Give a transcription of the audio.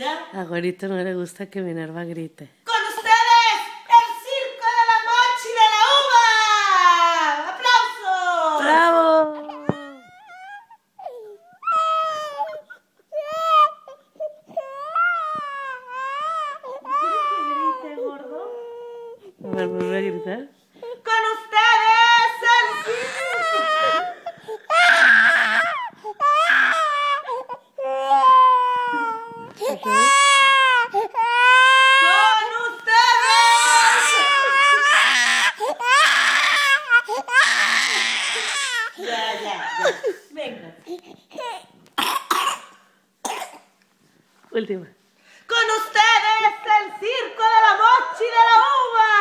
¿Ya? A Juanito no le gusta que Minerva grite. ¡Con ustedes, el circo de la mochi de la uva! ¡Aplausos! ¡Bravo! ¿Quieres que grite, gordo? A ver, vuelve a gritar. ¡Con ustedes, el circo! ¡Con ustedes! Ya. Venga. Última. Con ustedes, el circo de la mochi de la uva.